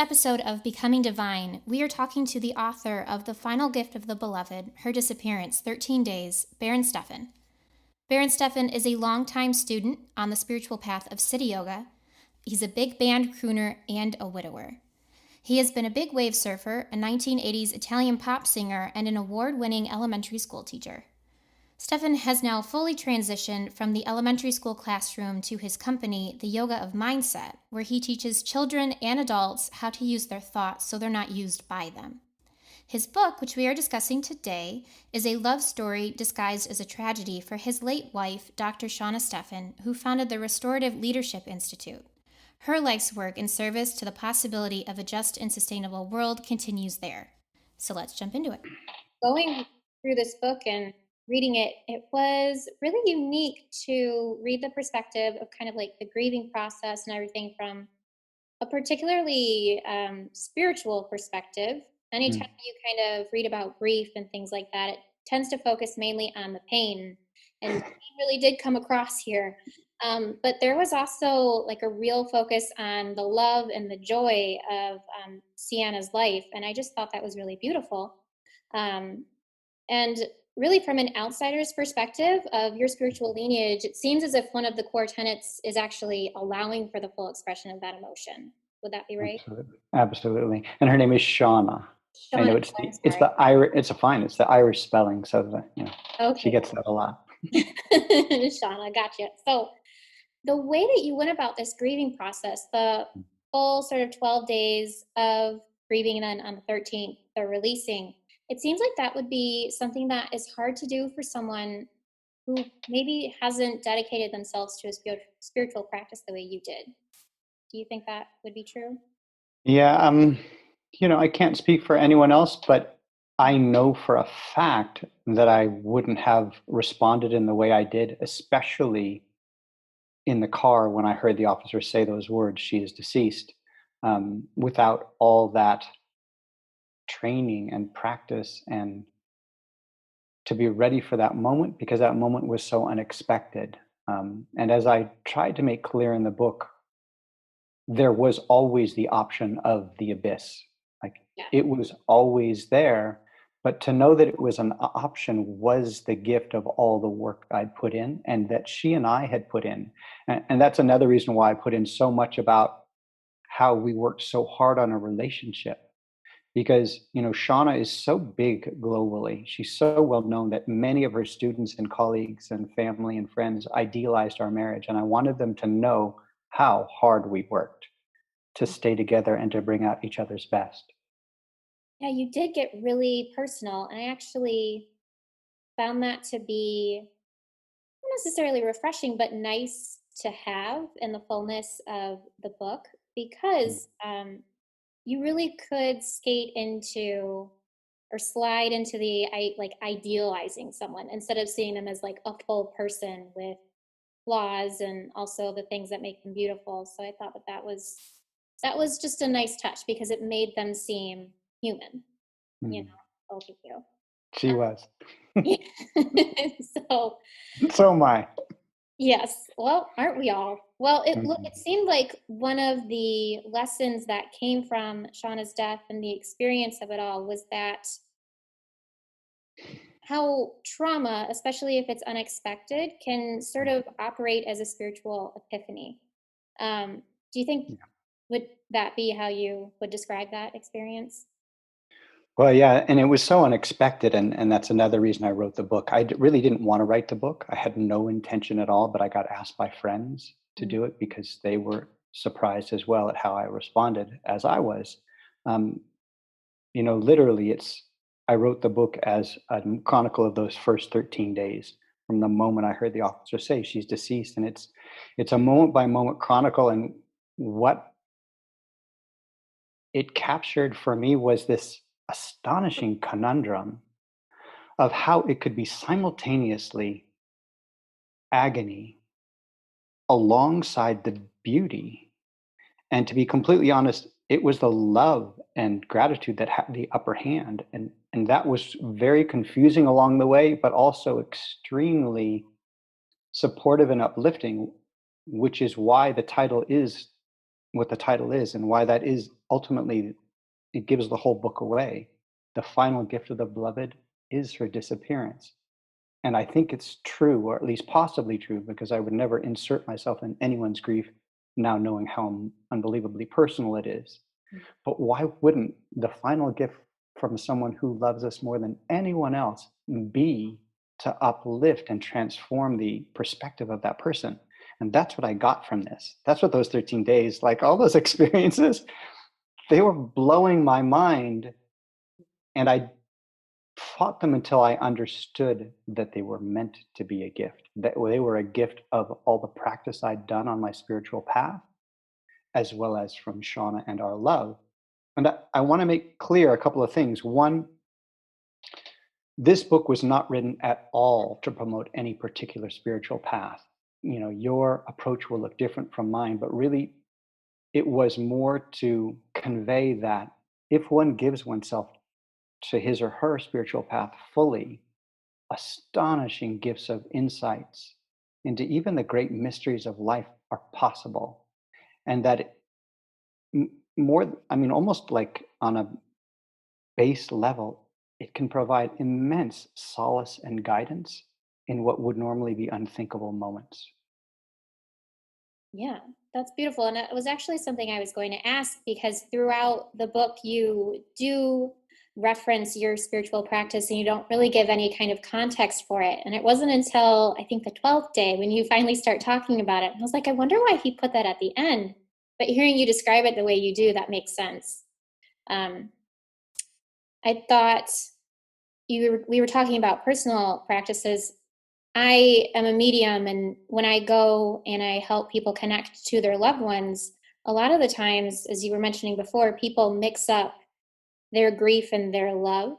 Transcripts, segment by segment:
episode of Becoming Divine, we are talking to the author of The Final Gift of the Beloved, Her Disappearance, 13 Days, Barron Steffen. Barron Steffen is a longtime student on the spiritual path of City Yoga. He's a big band crooner and a widower. He has been a big wave surfer, a 1980s Italian pop singer, and an award-winning elementary school teacher. Steffen has now fully transitioned from the elementary school classroom to his company, The Yoga of Mindset, where he teaches children and adults how to use their thoughts so they're not used by them. His book, which we are discussing today, is a love story disguised as a tragedy for his late wife, Dr. Seana Steffen, who founded the Restorative Leadership Institute. Her life's work in service to the possibility of a just and sustainable world continues there. So let's jump into it. Going through this book and reading it, it was really unique to read the perspective of kind of like the grieving process and everything from a particularly spiritual perspective. Anytime you kind of read about grief and things like that, it tends to focus mainly on the pain, and pain really did come across here. But there was also like a real focus on the love and the joy of Seana's life, and I just thought that was really beautiful. And really, from an outsider's perspective of your spiritual lineage, it seems as if one of the core tenets is actually allowing for the full expression of that emotion. Would that be right? Absolutely. And her name is Seana. I know it's the Irish. It's the Irish spelling, so okay. She gets that a lot. Seana, gotcha. So the way that you went about this grieving process, the full sort of 12 days of grieving, and then on the 13th, the releasing. It seems like that would be something that is hard to do for someone who maybe hasn't dedicated themselves to a spiritual practice the way you did. Do you think that would be true? Yeah, I can't speak for anyone else, but I know for a fact that I wouldn't have responded in the way I did, especially in the car when I heard the officer say those words, "She is deceased," without all that training and practice and to be ready for that moment, because that moment was so unexpected. And as I tried to make clear in the book, there was always the option of the abyss. It was always there, but to know that it was an option was the gift of all the work I'd put in and that she and I had put in. And that's another reason why I put in so much about how we worked so hard on a relationship. Because, Seana is so big globally. She's so well known that many of her students and colleagues and family and friends idealized our marriage. And I wanted them to know how hard we worked to stay together and to bring out each other's best. Yeah, you did get really personal. And I actually found that to be not necessarily refreshing, but nice to have in the fullness of the book, because you really could skate into or slide into the idealizing someone instead of seeing them as like a full person with flaws and also the things that make them beautiful. So I thought that was just a nice touch because it made them seem human. Both of you. She was. So am I. Yes. Well, aren't we all? Well, it seemed like one of the lessons that came from Seana's death and the experience of it all was that how trauma, especially if it's unexpected, can sort of operate as a spiritual epiphany. Do you think, would that be how you would describe that experience? Well, yeah, and it was so unexpected, and that's another reason I wrote the book. I really didn't want to write the book. I had no intention at all, but I got asked by friends to do it because they were surprised as well at how I responded, as I was. Literally, I wrote the book as a chronicle of those first 13 days from the moment I heard the officer say she's deceased, and it's a moment by moment chronicle, and what it captured for me was this astonishing conundrum of how it could be simultaneously agony alongside the beauty. And to be completely honest, it was the love and gratitude that had the upper hand. And that was very confusing along the way, but also extremely supportive and uplifting, which is why the title is what the title is and why that is ultimately, it gives the whole book away. The final gift of the beloved is her disappearance. And I think it's true, or at least possibly true, because I would never insert myself in anyone's grief now knowing how unbelievably personal it is. But why wouldn't the final gift from someone who loves us more than anyone else be to uplift and transform the perspective of that person? And that's what I got from this. That's what those 13 days, like all those experiences, they were blowing my mind. And I fought them until I understood that they were meant to be a gift, that they were a gift of all the practice I'd done on my spiritual path, as well as from Shauna and our love. And I want to make clear a couple of things. One, this book was not written at all to promote any particular spiritual path. You know, your approach will look different from mine, but really it was more to convey that if one gives oneself to his or her spiritual path fully, astonishing gifts of insights into even the great mysteries of life are possible. And that more, I mean, almost like on a base level, it can provide immense solace and guidance in what would normally be unthinkable moments. Yeah, that's beautiful. And it was actually something I was going to ask because throughout the book, you do reference your spiritual practice and you don't really give any kind of context for it. And it wasn't until I think the 12th day when you finally start talking about it. And I was like, I wonder why he put that at the end. But hearing you describe it the way you do, that makes sense. Um, I thought we were talking about personal practices. I am a medium, and when I go and I help people connect to their loved ones, a lot of the times, as you were mentioning before, people mix up their grief and their love.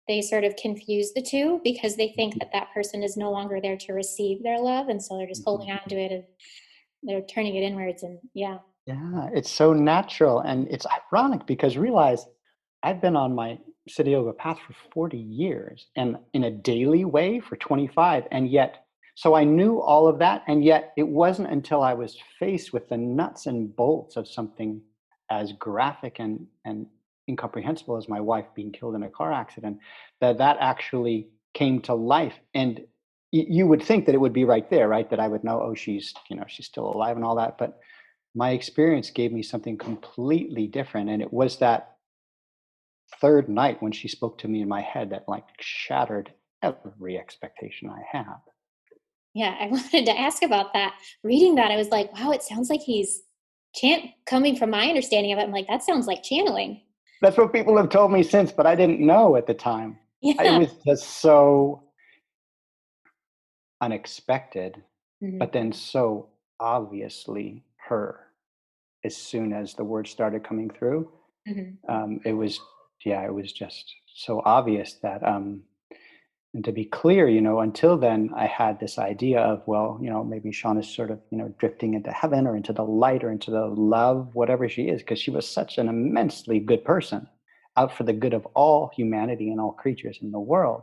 They sort of confuse the two because they think that that person is no longer there to receive their love, and so they're just Mhm. holding on to it and they're turning it inwards. And yeah, Yeah, it's so natural. And it's ironic because realize I've been on my City Yoga path for 40 years and in a daily way for 25. And yet, so I knew all of that. And yet, it wasn't until I was faced with the nuts and bolts of something as graphic and incomprehensible as my wife being killed in a car accident that that actually came to life. And you would think that it would be right there, right? That I would know, oh, she's, you know, she's still alive and all that. But my experience gave me something completely different. And it was that third night when she spoke to me in my head that like shattered every expectation I had. yeah, I wanted to ask about that. Reading that, I was like, wow, it sounds like he's coming from my understanding of it. I'm like, that sounds like channeling. That's what people have told me since, but I didn't know at the time. It Yeah. was just so unexpected, Mhm. but then so obviously her as soon as the words started coming through. Mhm. It was, yeah, it was just so obvious that and to be clear, you know, until then, I had this idea of, well, you know, maybe Sean is sort of, you know, drifting into heaven or into the light or into the love, whatever she is, because she was such an immensely good person out for the good of all humanity and all creatures in the world.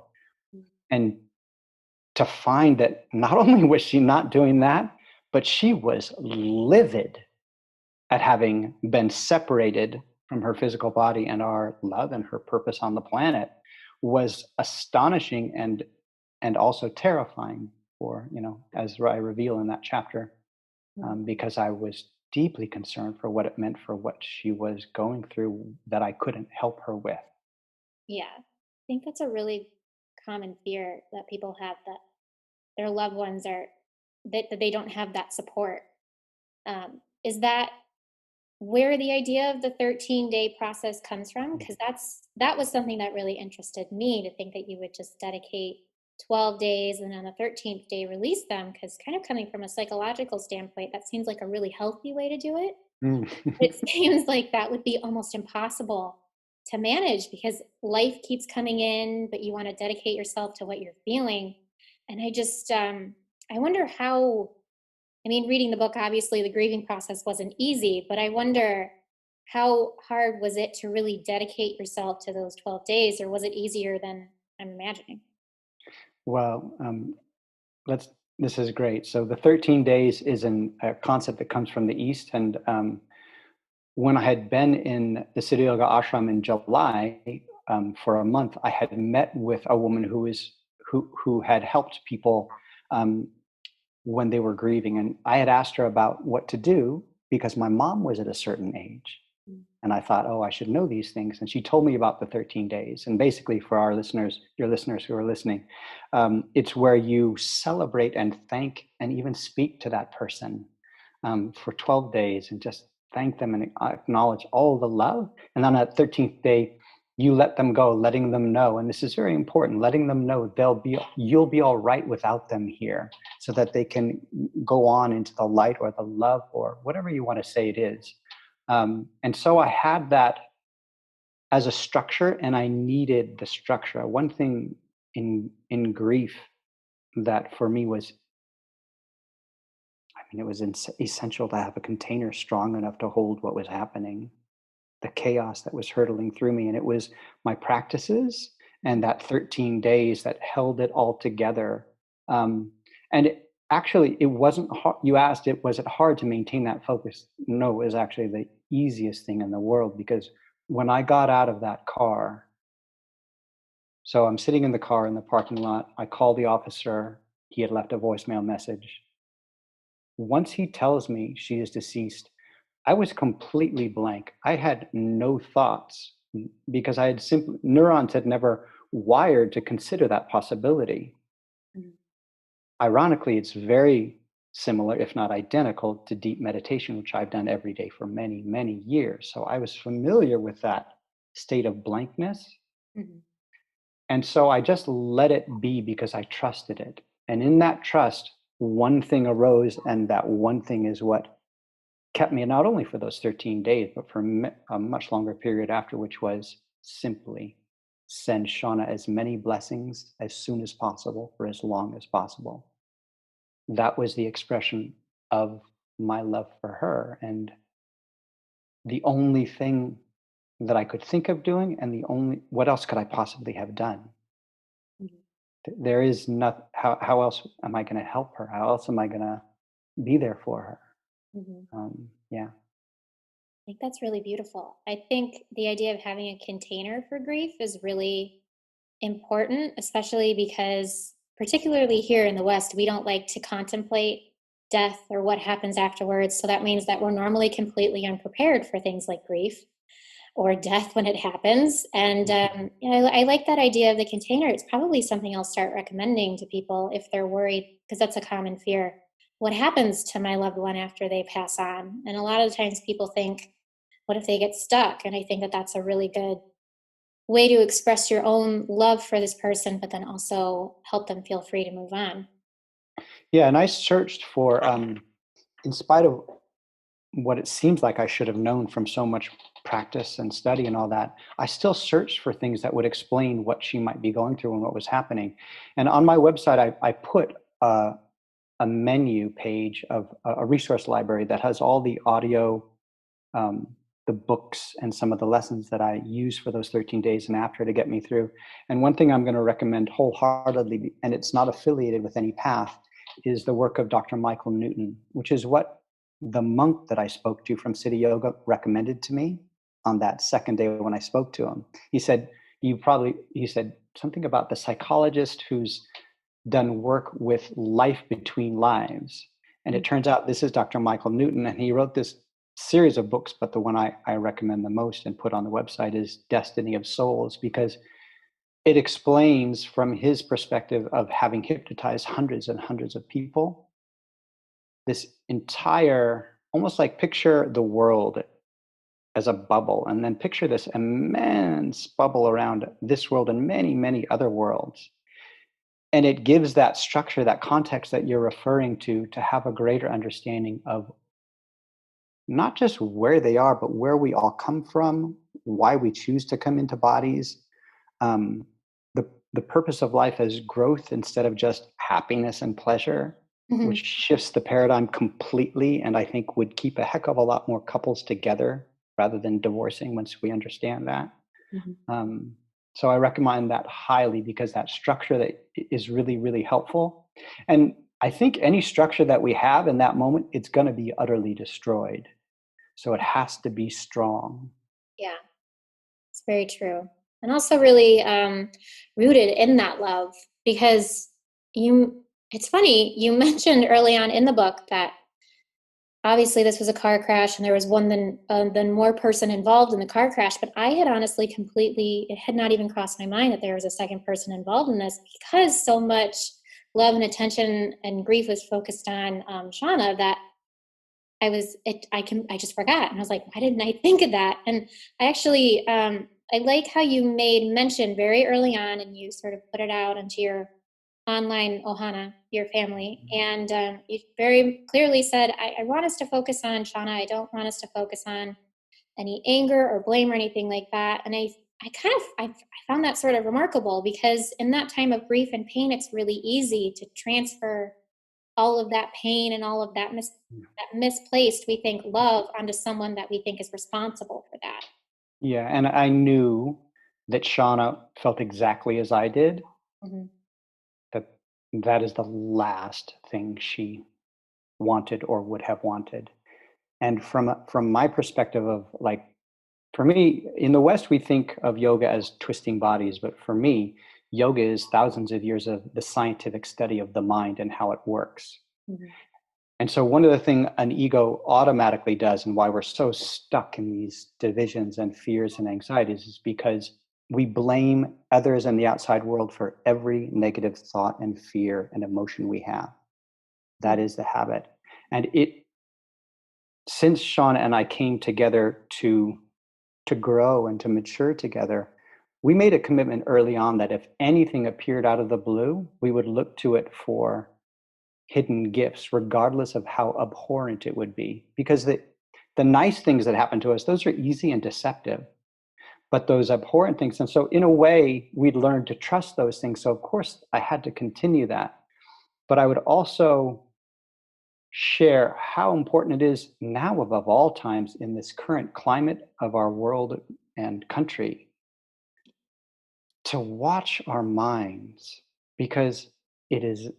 And to find that not only was she not doing that, but she was livid at having been separated from her physical body and our love and her purpose on the planet was astonishing and also terrifying for, you know, as I reveal in that chapter, Mhm. because I was deeply concerned for what it meant for what she was going through that I couldn't help her with. Yeah. I think that's a really common fear that people have, that their loved ones are that they don't have that support. Is that where the idea of the 13-day process comes from? Because that was something that really interested me, to think that you would just dedicate 12 days and on the 13th day release them, because kind of coming from a psychological standpoint, that seems like a really healthy way to do it. Mm. It seems like that would be almost impossible to manage because life keeps coming in, but you want to dedicate yourself to what you're feeling. And I wonder how, I mean, reading the book, obviously the grieving process wasn't easy, but I wonder how hard was it to really dedicate yourself to those 12 days, or was it easier than I'm imagining? Well, let's. This is great. So the 13 days is a concept that comes from the East, and when I had been in the City Yoga ashram in July for a month, I had met with a woman who had helped people um, when they were grieving, and I had asked her about what to do because my mom was at a certain age. Mm. And I thought, oh, I should know these things. And she told me about the 13 days. And basically, for our listeners, your listeners who are listening, it's where you celebrate and thank and even speak to that person for 12 days and just thank them and acknowledge all the love. And on that 13th day, you let them go, letting them know. And this is very important, letting them know you'll be all right without them here, so that they can go on into the light or the love or whatever you want to say it is. And so I had that as a structure, and I needed the structure. One thing in grief that for me was, I mean, it was essential to have a container strong enough to hold what was happening, the chaos that was hurtling through me, and it was my practices and that 13 days that held it all together. And actually, it wasn't hard. You asked, was it hard to maintain that focus? No, it was actually the easiest thing in the world, because when I got out of that car, so I'm sitting in the car in the parking lot, I call the officer. He had left a voicemail message. Once he tells me she is deceased, I was completely blank. I had no thoughts because I had simply, neurons had never wired to consider that possibility. Mhm. Ironically, it's very similar, if not identical, to deep meditation, which I've done every day for many, many years. So I was familiar with that state of blankness. Mhm. And so I just let it be because I trusted it. And in that trust, one thing arose, and that one thing is what kept me, not only for those 13 days, but for a much longer period after, which was simply send Shauna as many blessings as soon as possible for as long as possible. That was the expression of my love for her. And the only thing that I could think of doing, and what else could I possibly have done? Mhm. There is not, how else am I going to help her? How else am I going to be there for her? Mhm. Yeah. I think that's really beautiful. I think the idea of having a container for grief is really important, especially because, particularly here in the West, we don't like to contemplate death or what happens afterwards. So that means that we're normally completely unprepared for things like grief or death when it happens. And I like that idea of the container. It's probably something I'll start recommending to people if they're worried, because that's a common fear. What happens to my loved one after they pass on? And a lot of times people think, what if they get stuck? And I think that that's a really good way to express your own love for this person, but then also help them feel free to move on. Yeah. And I searched for, in spite of what it seems like I should have known from so much practice and study and all that, I still searched for things that would explain what she might be going through and what was happening. And on my website, I put a menu page of a resource library that has all the audio, um, the books, and some of the lessons that I use for those 13 days and after to get me through. And one thing I'm going to recommend wholeheartedly, and it's not affiliated with any path, is the work of Dr. Michael Newton, which is what the monk that I spoke to from City Yoga recommended to me on that second day when I spoke to him. He said, he said something about the psychologist who's done work with life between lives. And it turns out this is Dr. Michael Newton, and he wrote this series of books, but the one I recommend the most and put on the website is Destiny of Souls, because it explains from his perspective of having hypnotized hundreds and hundreds of people, this entire, almost like picture the world as a bubble, and then picture this immense bubble around this world and many, many other worlds. And it gives that structure, that context that you're referring to have a greater understanding of not just where they are, but where we all come from, why we choose to come into bodies. Um, the purpose of life is growth instead of just happiness and pleasure, Mhm. which shifts the paradigm completely, and I think would keep a heck of a lot more couples together rather than divorcing once we understand that. Mhm. Um, so I recommend that highly, because that structure that is really, really helpful. And I think any structure that we have in that moment, it's going to be utterly destroyed. So it has to be strong. Yeah, it's very true. And also really rooted in that love, because it's funny, you mentioned early on in the book that obviously this was a car crash and there was then more person involved in the car crash, but I had honestly it had not even crossed my mind that there was a second person involved in this, because so much love and attention and grief was focused on Seana, that I just forgot. And I was like, why didn't I think of that? And I actually, I like how you made mention very early on, and you sort of put it out into your online ohana, your family. And you very clearly said, I want us to focus on Shauna. I don't want us to focus on any anger or blame or anything like that. And I found that sort of remarkable, because in that time of grief and pain, it's really easy to transfer all of that pain and all of that misplaced, we think, love onto someone that we think is responsible for that. Yeah, and I knew that Shauna felt exactly as I did, Mm-hmm. that is the last thing she wanted or would have wanted. And from my perspective of, like, for me, in the West, we think of yoga as twisting bodies, but for me, yoga is thousands of years of the scientific study of the mind and how it works. Mm-hmm. And so one of the things an ego automatically does, and why we're so stuck in these divisions and fears and anxieties, is because we blame others in the outside world for every negative thought and fear and emotion we have. That is the habit. And since Sean and I came together to grow and to mature together, we made a commitment early on that if anything appeared out of the blue, we would look to it for hidden gifts, regardless of how abhorrent it would be. Because the nice things that happen to us, those are easy and deceptive. But those abhorrent things, and so in a way, we'd learned to trust those things. So of course, I had to continue that. But I would also share how important it is now, above all times, in this current climate of our world and country, to watch our minds, because it is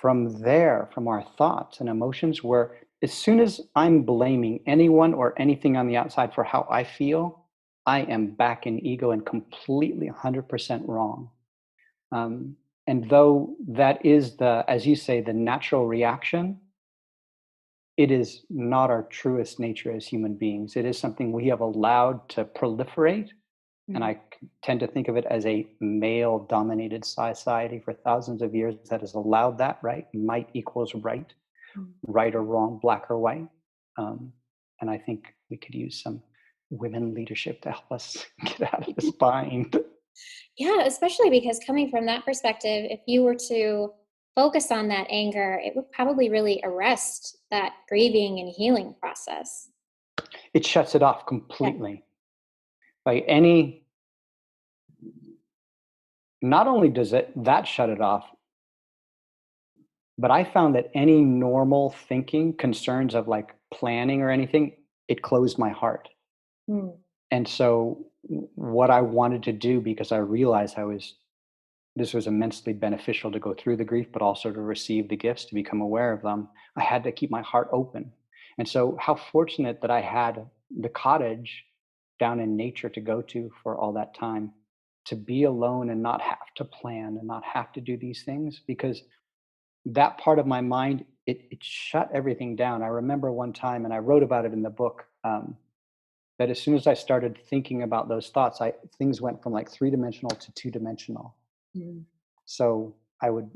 from our thoughts and emotions, where as soon as I'm blaming anyone or anything on the outside for how I feel, I am back in ego and completely 100% wrong. And though that is as you say, the natural reaction, it is not our truest nature as human beings. It is something we have allowed to proliferate. And I tend to think of it as a male-dominated society for thousands of years that has allowed that, right? Might equals right, right or wrong, black or white. And I think we could use some women leadership to help us get out of this bind. Yeah, especially because coming from that perspective, if you were to focus on that anger, it would probably really arrest that grieving and healing process. It shuts it off completely. Like not only does that shut it off, but I found that any normal thinking, concerns of like planning or anything, it closed my heart. And so what I wanted to do, because I realized this was immensely beneficial to go through the grief, but also to receive the gifts, to become aware of them, I had to keep my heart open. And so how fortunate that I had the cottage down in nature to go to for all that time, to be alone and not have to plan and not have to do these things, because that part of my mind, it shut everything down. I remember one time, and I wrote about it in the book, that as soon as I started thinking about those thoughts, things went from like 3-dimensional to 2-dimensional. So I would,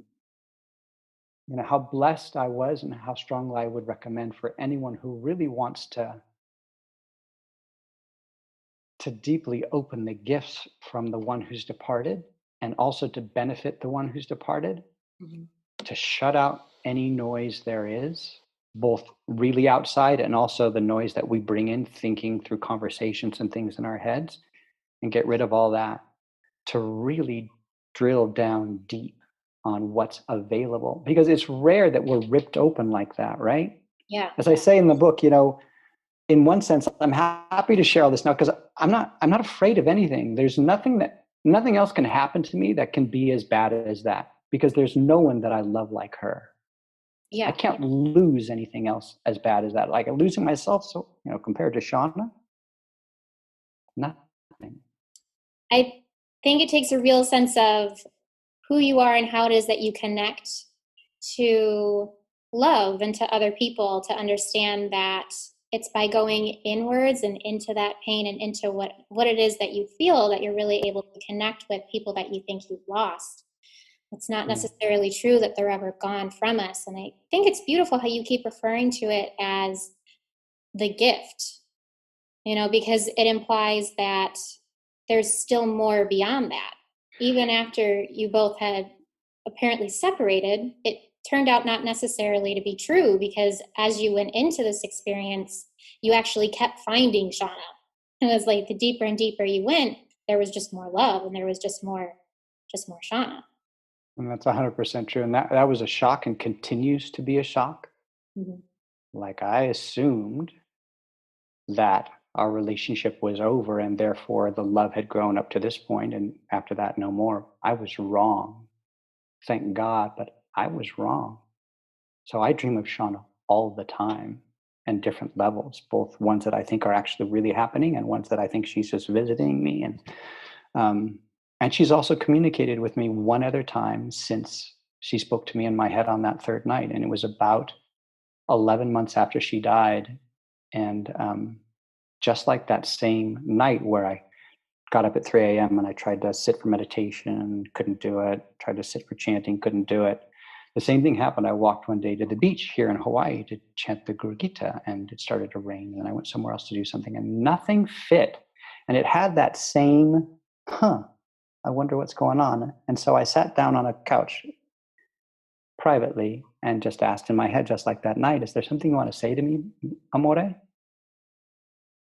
how blessed I was, and how strongly I would recommend for anyone who really wants to deeply open the gifts from the one who's departed, and also to benefit the one who's departed, to shut out any noise there is, both really outside and also the noise that we bring in thinking through conversations and things in our heads, and get rid of all that, to really drill down deep on what's available, because it's rare that we're ripped open like that, right? Yeah. As I say in the book, in one sense, I'm happy to share all this now, because I'm not afraid of anything. There's nothing else can happen to me that can be as bad as that, because there's no one that I love like her. Yeah. I can't lose anything else as bad as that. Like losing myself, so compared to Seana, nothing. I think it takes a real sense of who you are and how it is that you connect to love and to other people, to understand that it's by going inwards and into that pain and into what it is that you feel that you're really able to connect with people that you think you've lost. It's not necessarily true that they're ever gone from us. And I think it's beautiful how you keep referring to it as the gift, because it implies that there's still more beyond that. Even after you both had apparently separated, it turned out not necessarily to be true, because as you went into this experience, you actually kept finding Seana. It was like the deeper and deeper you went, there was just more love, and there was just more Seana. And that's 100% true. And that was a shock and continues to be a shock. Mm-hmm. Like I assumed that our relationship was over and therefore the love had grown up to this point, and after that, no more. I was wrong. Thank God, but I was wrong. So I dream of Seana all the time and different levels, both ones that I think are actually really happening and ones that I think she's just visiting me. And she's also communicated with me one other time since she spoke to me in my head on that third night. And it was about 11 months after she died. And just like that same night where I got up at 3 a.m. and I tried to sit for meditation, couldn't do it. Tried to sit for chanting, couldn't do it. The same thing happened. I walked one day to the beach here in Hawaii to chant the Guru Gita, and it started to rain. And I went somewhere else to do something, and nothing fit. And it had that same, I wonder what's going on. And so I sat down on a couch privately and just asked in my head, just like that night, is there something you want to say to me, Amore?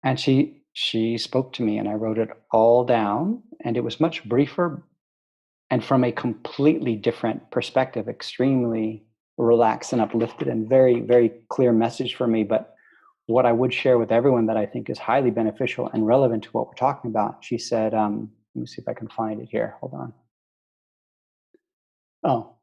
And she spoke to me, and I wrote it all down, and it was much briefer and from a completely different perspective, extremely relaxed and uplifted, and very, very clear message for me. But what I would share with everyone that I think is highly beneficial and relevant to what we're talking about, she said, let me see if I can find it here. Hold on. Oh,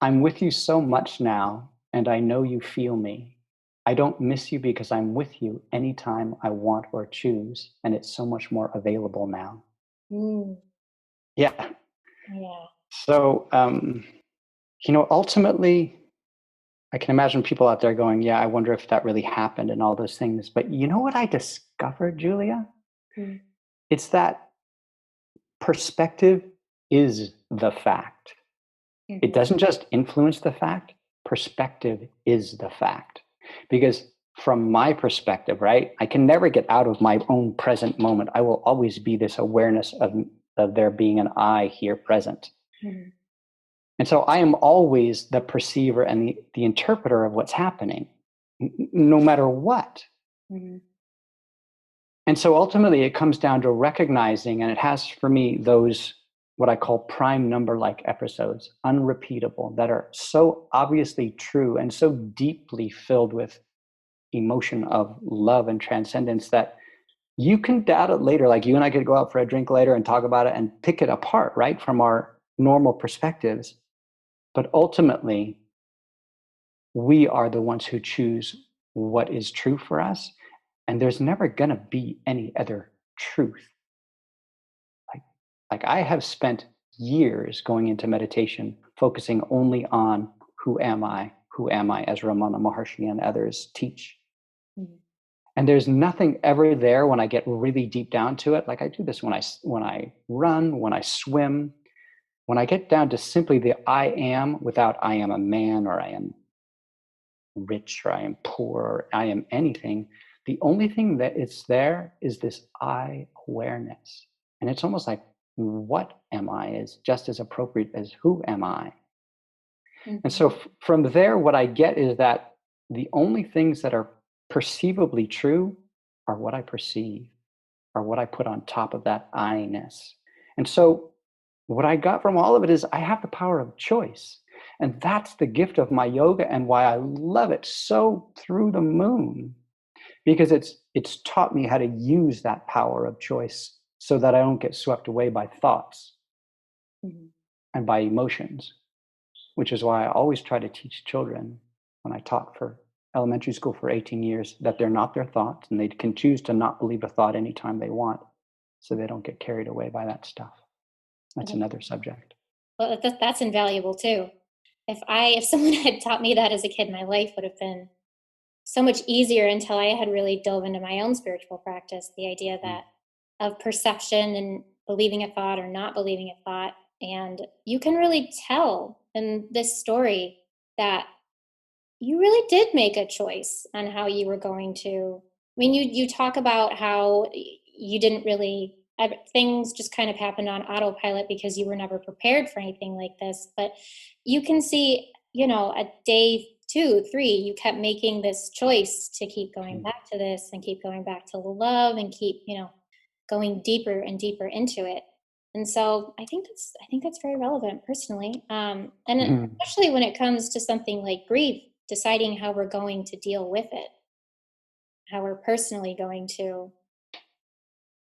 I'm with you so much now, and I know you feel me. I don't miss you because I'm with you anytime I want or choose, and it's so much more available now. Yeah. Yeah. So, ultimately, I can imagine people out there going, yeah, I wonder if that really happened and all those things. But you know what I discovered, Julia? It's that perspective is the fact. It doesn't just influence the fact. Perspective is the fact. Because from my perspective, right, I can never get out of my own present moment. I will always be this awareness of there being an I here present. And so I am always the perceiver and the interpreter of what's happening, no matter what. And so ultimately it comes down to recognizing, and it has for me those what I call prime number like episodes, unrepeatable, that are so obviously true and so deeply filled with emotion of love and transcendence that you can doubt it later. Like you and I could go out for a drink later and talk about it and pick it apart, right, from our normal perspectives. But ultimately, we are the ones who choose what is true for us. And there's never going to be any other truth. Like I have spent years going into meditation, focusing only on who am I, as Ramana Maharshi and others teach. And there's nothing ever there when I get really deep down to it. Like I do this when I run, when I swim, when I get down to simply the I am without I am a man, or I am rich, or I am poor, or I am anything. The only thing that is there is this I awareness. And it's almost like what am I is just as appropriate as who am I. And so from there, what I get is that the only things that are perceivably true are what I perceive, are what I put on top of that I-ness. And so what I got from all of it is I have the power of choice. And that's the gift of my yoga, and why I love it so through the moon, because it's taught me how to use that power of choice so that I don't get swept away by thoughts and by emotions, which is why I always try to teach children when I taught for elementary school for 18 years, that they're not their thoughts, and they can choose to not believe a thought anytime they want, so they don't get carried away by that stuff. That's another subject. Well, that's invaluable too. If someone had taught me that as a kid, my life would have been so much easier until I had really dove into my own spiritual practice. The idea Mm. that of perception and believing a thought or not believing a thought, and you can really tell in this story that you really did make a choice on how you were going to. I mean, you talk about how you didn't really things just kind of happened on autopilot because you were never prepared for anything like this. But you can see, at day 2, 3, you kept making this choice to keep going Mm. back to this and keep going back to the love and keep, going deeper and deeper into it. And so I think that's very relevant personally, and Mhm. especially when it comes to something like grief, deciding how we're going to deal with it, how we're personally going to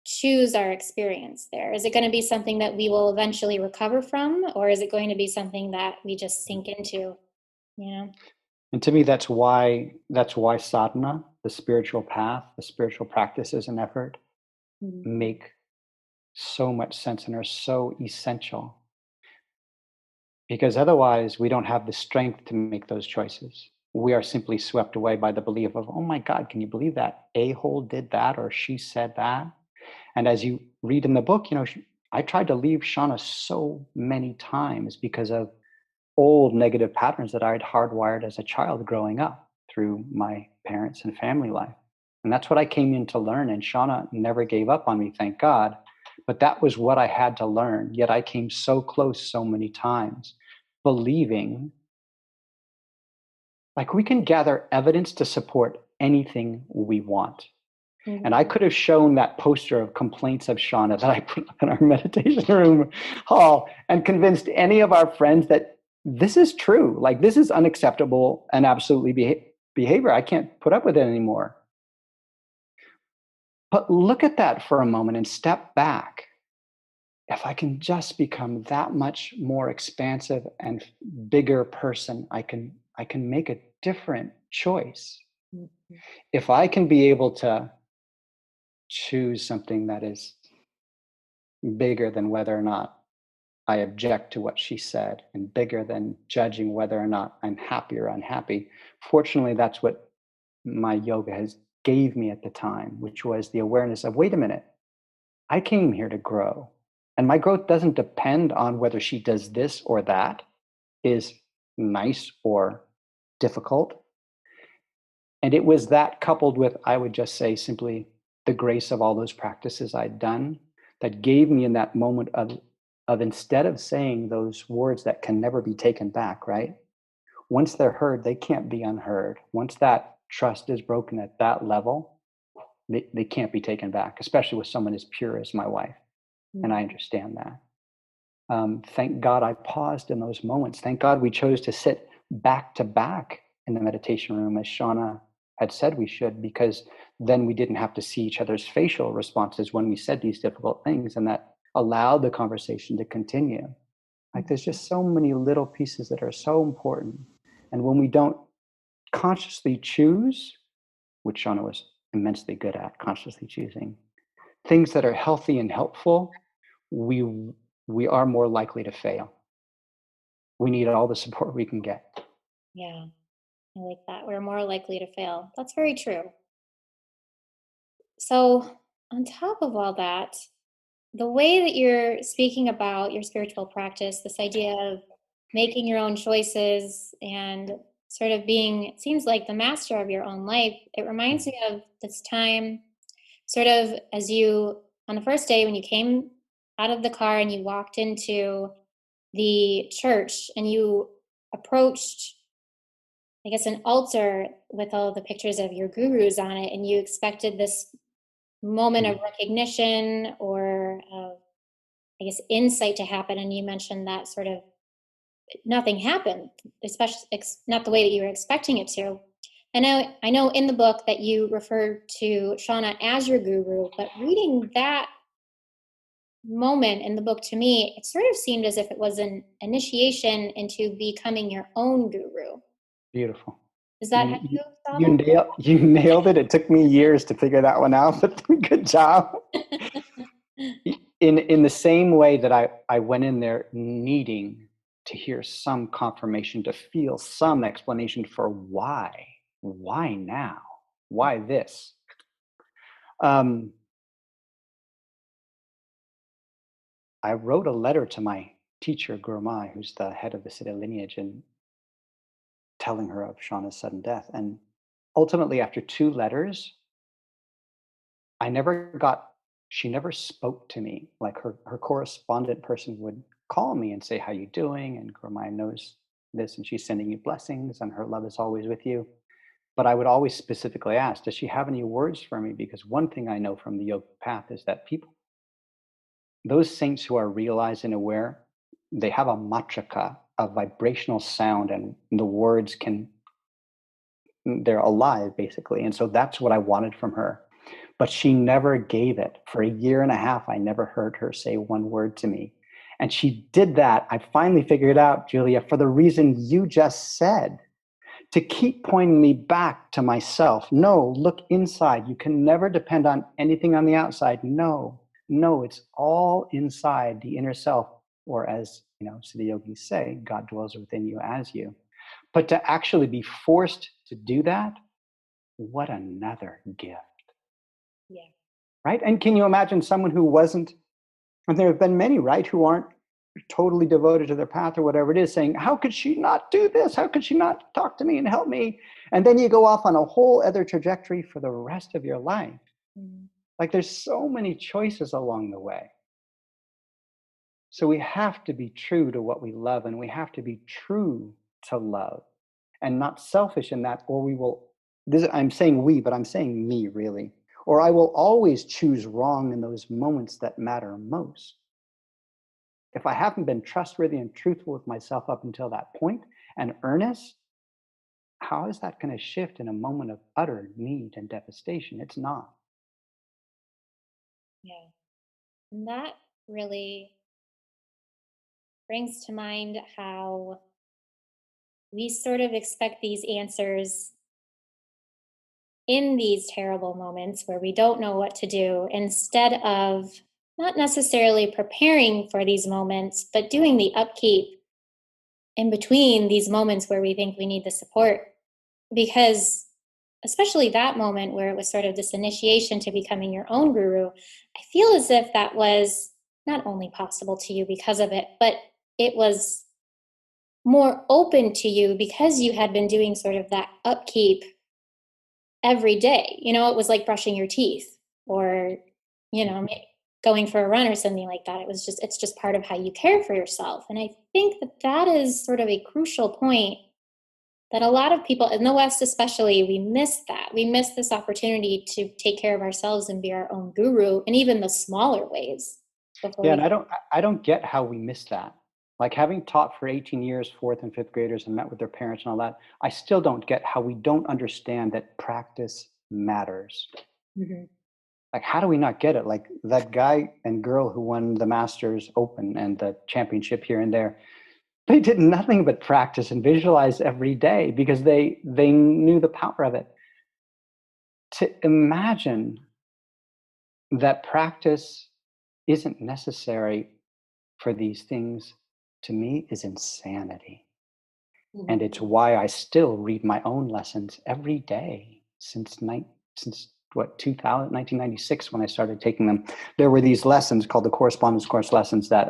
choose our experience there. Is it going to be something that we will eventually recover from, or is it going to be something that we just sink into? You know? And to me, that's why sadhana, the spiritual path, the spiritual practices and effort, Mhm. make so much sense and are so essential. Because otherwise, we don't have the strength to make those choices. We are simply swept away by the belief of, oh my God, can you believe that a-hole did that or she said that? And as you read in the book, I tried to leave Shauna so many times because of old negative patterns that I had hardwired as a child growing up through my parents and family life. And that's what I came in to learn. And Shauna never gave up on me, thank God. But that was what I had to learn. Yet I came so close so many times, believing like we can gather evidence to support anything we want. And I Mhm. could have shown that poster of complaints of Shauna that I put up in our meditation room hall and convinced any of our friends that this is true. Like, this is unacceptable and absolutely behavior. I can't put up with it anymore. But look at that for a moment and step back. If I can just become that much more expansive and bigger person, I can make a different choice. Mhm. If I can be able to choose something that is bigger than whether or not I object to what she said, and bigger than judging whether or not I'm happy or unhappy. Fortunately, that's what my yoga has gave me at the time, which was the awareness of, wait a minute, I came here to grow. And my growth doesn't depend on whether she does this or that, is nice or difficult. And it was that coupled with, I would just say simply, the grace of all those practices I'd done that gave me in that moment of instead of saying those words that can never be taken back, right? Once they're heard, they can't be unheard. Once that trust is broken at that level, they can't be taken back, especially with someone as pure as my wife. And I understand that. Thank God I paused in those moments. Thank God we chose to sit back to back in the meditation room, as Shauna had said we should, because then we didn't have to see each other's facial responses when we said these difficult things, and that allowed the conversation to continue. Like, there's just so many little pieces that are so important. And when we don't consciously choose, which Shauna was immensely good at, consciously choosing things that are healthy and helpful, we we are more likely to fail. We need all the support we can get. Yeah, I like that. We're more likely to fail. That's very true. So, on top of all that, the way that you're speaking about your spiritual practice, this idea of making your own choices and sort of being, it seems like, the master of your own life, it reminds me of this time, sort of as you, on the first day when you came out of the car and you walked into the church and you approached, I guess, an altar with all the pictures of your gurus on it, and you expected this moment of Mhm. recognition or I guess insight to happen, and you mentioned that sort of nothing happened, especially not the way that you were expecting it to. I know in the book that you refer to Shauna as your guru, but reading that moment in the book, to me, it sort of seemed as if it was an initiation into becoming your own guru. Beautiful. Is that how you saw You, that? you nailed it. It took me years to figure that one out, but good job. In the same way that I went in there needing to hear some confirmation, to feel some explanation for why now, why this. I wrote a letter to my teacher, Guru Mai, who's the head of the Siddha lineage, and telling her of Shauna's sudden death. And ultimately, after 2 letters, she never spoke to me. Like her correspondent person would call me and say, "How you doing?" And Guru Mai knows this, and she's sending you blessings, and her love is always with you. But I would always specifically ask, does she have any words for me? Because one thing I know from the yogic path is that those saints who are realized and aware, they have a matraka, a vibrational sound, and the words they're alive basically. And so that's what I wanted from her. But she never gave it. For 1.5 years, I never heard her say one word to me. And she did that. I finally figured out, Julia, for the reason you just said, to keep pointing me back to myself. No, look inside. You can never depend on anything on the outside. No, it's all inside the inner self, or as Siddha yogis say, God dwells within you as you. But to actually be forced to do that, what another gift. Yeah. Right? And can you imagine someone who wasn't, and there have been many, right, who aren't totally devoted to their path or whatever it is, saying, how could she not do this? How could she not talk to me and help me? And then you go off on a whole other trajectory for the rest of your life. Mm-hmm. Like there's so many choices along the way. So we have to be true to what we love, and we have to be true to love and not selfish in that, or we will, I'm saying we, but I'm saying me really, or I will always choose wrong in those moments that matter most. If I haven't been trustworthy and truthful with myself up until that point and earnest, how is that going to shift in a moment of utter need and devastation? It's not. Yeah. And that really brings to mind how we sort of expect these answers in these terrible moments where we don't know what to do, instead of not necessarily preparing for these moments, but doing the upkeep in between these moments where we think we need the support. Because especially that moment where it was sort of this initiation to becoming your own guru, I feel as if that was not only possible to you because of it, but it was more open to you because you had been doing sort of that upkeep every day. It was like brushing your teeth, or going for a run or something like that. It's just part of how you care for yourself. And I think that is sort of a crucial point that a lot of people in the West, especially, we miss that. We miss this opportunity to take care of ourselves and be our own guru, and even the smaller ways. Yeah, and I don't get how we miss that. Like, having taught for 18 years, 4th and 5th graders, and met with their parents and all that, I still don't get how we don't understand that practice matters. Mm-hmm. Like, how do we not get it? Like that guy and girl who won the Masters Open and the championship here and there, they did nothing but practice and visualize every day because they knew the power of it. To imagine that practice isn't necessary for these things, to me, is insanity. Mm-hmm. And it's why I still read my own lessons every day since 1996, when I started taking them. There were these lessons called the Correspondence Course lessons that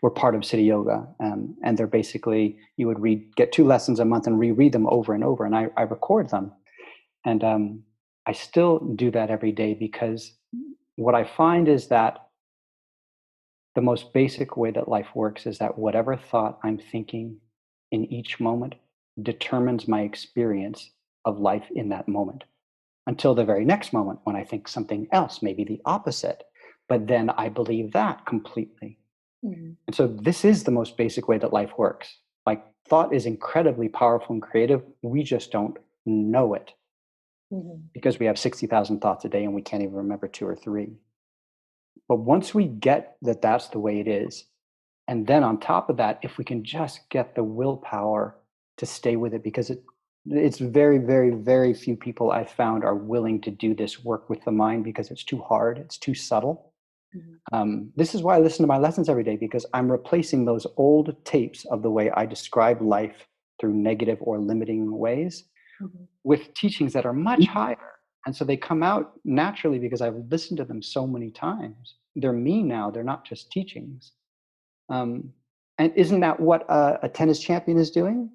were part of Siddha Yoga. And they're basically, you would get 2 lessons a month and reread them over and over. And I record them. And I still do that every day, because what I find is that the most basic way that life works is that whatever thought I'm thinking in each moment determines my experience of life in that moment, until the very next moment when I think something else, maybe the opposite. But then I believe that completely. Mm-hmm. And so this is the most basic way that life works. Like, thought is incredibly powerful and creative. We just don't know it. Mm-hmm. Because we have 60,000 thoughts a day and we can't even remember 2 or 3. But once we get that that's the way it is, and then on top of that, if we can just get the willpower to stay with it, because It's very, very, very few people I've found are willing to do this work with the mind because it's too hard, it's too subtle. This is why I listen to my lessons every day, because I'm replacing those old tapes of the way I describe life through negative or limiting ways with teachings that are much higher. And so they come out naturally because I've listened to them so many times. They're me now, they're not just teachings. And isn't that what a tennis champion is doing?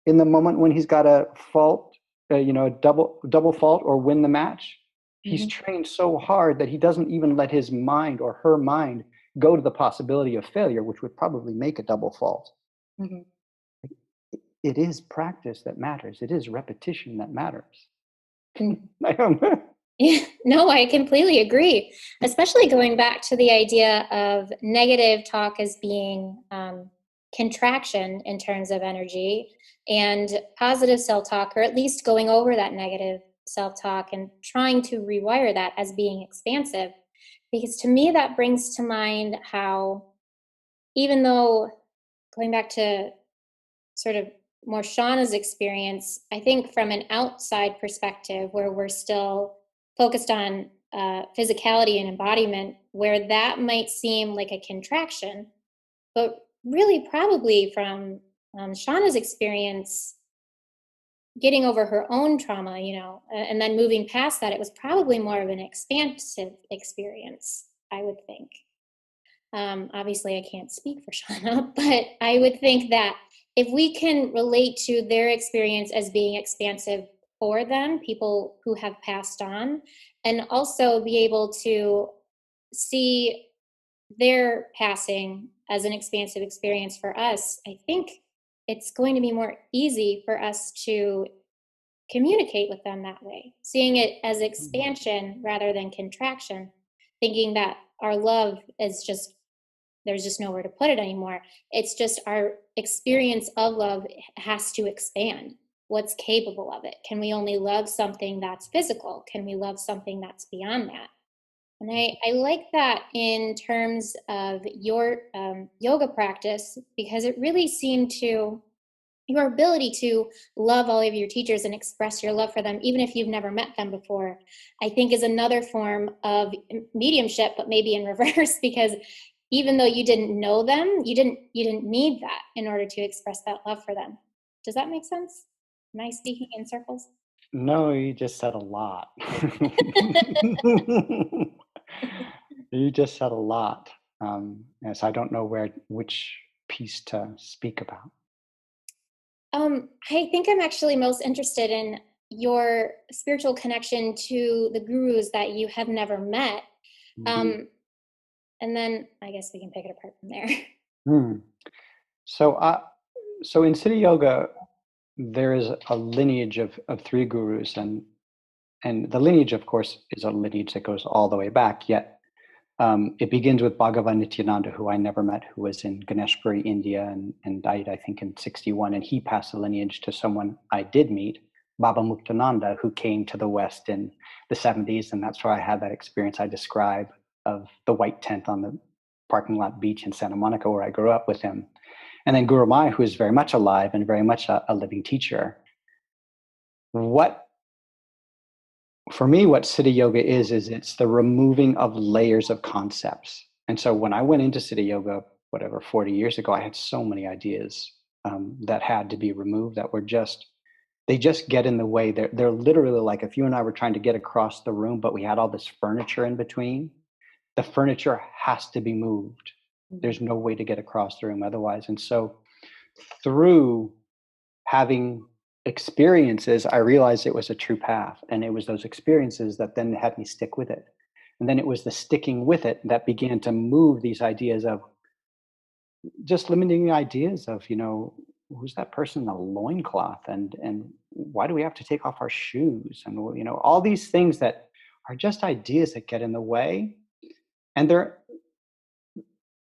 In the moment when he's got a fault, a double fault or win the match, he's trained so hard that he doesn't even let his mind or her mind go to the possibility of failure, which would probably make a double fault. It is practice that matters. It is repetition that matters. Yeah, no, I completely agree. Especially going back to the idea of negative talk as being contraction in terms of energy, and positive self-talk, or at least going over that negative self-talk and trying to rewire that as being expansive. Because to me, that brings to mind how, even though, going back to sort of more Shauna's experience, I think from an outside perspective, where we're still focused on physicality and embodiment, where that might seem like a contraction, but really probably from Shauna's experience, getting over her own trauma, and then moving past that, it was probably more of an expansive experience, I would think. Obviously, I can't speak for Shauna, but I would think that if we can relate to their experience as being expansive for them, people who have passed on, and also be able to see their passing as an expansive experience for us, I think it's going to be more easy for us to communicate with them that way, seeing it as expansion rather than contraction, thinking that our love is just, there's just nowhere to put it anymore. It's just our experience of love has to expand. What's capable of it? Can we only love something that's physical? Can we love something that's beyond that? And I like that in terms of your yoga practice, because it really seemed to, your ability to love all of your teachers and express your love for them, even if you've never met them before, I think is another form of mediumship, but maybe in reverse, because even though you didn't know them, you didn't need that in order to express that love for them. Does that make sense? Am I speaking in circles? No, you just said a lot. You just said a lot. And so I don't know which piece to speak about. I think I'm actually most interested in your spiritual connection to the gurus that you have never met. And then I guess we can pick it apart from there. Hmm. So in City Yoga, there is a lineage of three gurus, and the lineage, of course, is a lineage that goes all the way back. Yet it begins with Bhagavan Nityananda, who I never met, who was in Ganeshpuri, India, and died, I think, in 61. And he passed the lineage to someone I did meet, Baba Muktananda, who came to the West in the 70s. And that's where I had that experience I describe of the white tent on the parking lot beach in Santa Monica, where I grew up with him. And then Guru Mai, who is very much alive and very much a living teacher. For me, what Siddha Yoga is it's the removing of layers of concepts. And so when I went into Siddha Yoga, 40 years ago, I had so many ideas that had to be removed, that were they just get in the way. They're literally like if you and I were trying to get across the room, but we had all this furniture in between, the furniture has to be moved. There's no way to get across the room otherwise. And so through having experiences, I realized it was a true path. And it was those experiences that then had me stick with it. And then it was the sticking with it that began to move these ideas of just limiting ideas of, who's that person in a loincloth, and why do we have to take off our shoes? And, all these things that are just ideas that get in the way. And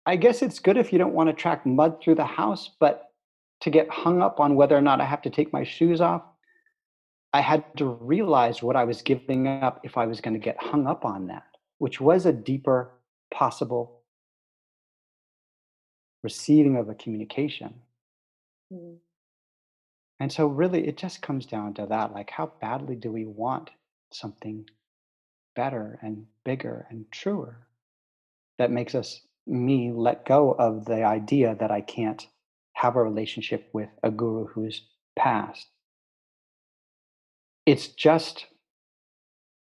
I guess it's good if you don't want to track mud through the house, but to get hung up on whether or not I have to take my shoes off, I had to realize what I was giving up if I was going to get hung up on that, which was a deeper possible receiving of a communication. And so really it just comes down to that, like how badly do we want something better and bigger and truer that makes me let go of the idea that I can't have a relationship with a guru who's passed. It's just,